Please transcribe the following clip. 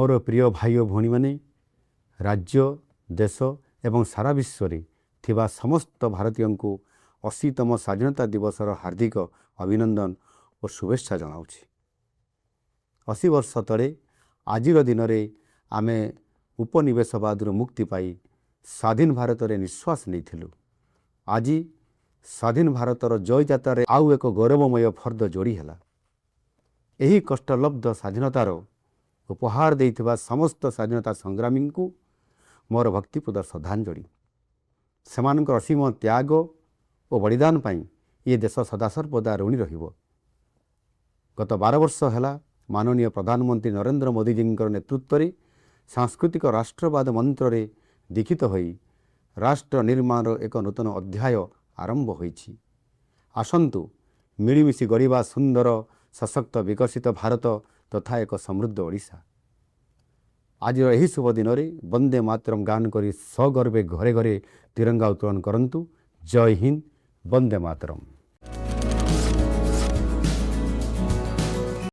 मोर प्रिय भाई और भौणी माने राज्य देश एवं सारा विश्व रे थिबा समस्त भारतीय को 80तम स्वाधीनता दिवस हार्दिक अभिनंदन और शुभेच्छा जनाऊँगी। 80 वर्ष तले आज दिन में आमे उपनिवेशवाद मुक्ति पाई स्वाधीन भारत रे निश्वास नहीं। आज स्वाधीन भारतर जय जातार आउ एक गौरवमय फर्द जोड़ी है। यही कष्टलब्ध स्वाधीनतार उपहार देइथिबा समस्त स्वाधीनता संग्रामी को मोर भक्तिपूर्ण श्रद्धांजलि। सेमानकर असीम त्याग और बलिदान पाई ये देश सदासर्वदा ऋणी रहिबो। गत 12 वर्ष है माननीय प्रधानमंत्री नरेंद्र मोदी जी नेतृत्व में सांस्कृतिक राष्ट्रवाद मंत्र रे दीक्षित होई राष्ट्र निर्माण एक नूतन अध्याय आरंभ होईछि। आसंतु मिलीमिशि गढ़िबा सुंदर सशक्त विकसित भारत तथा एक समृद्ध ओडिशा। आज यही शुभ दिन में वंदे मातरम गान करी सगर्वे घरे घरे तिरंगा उत्तोलन करंतु। जय हिंद, वंदे मातरम।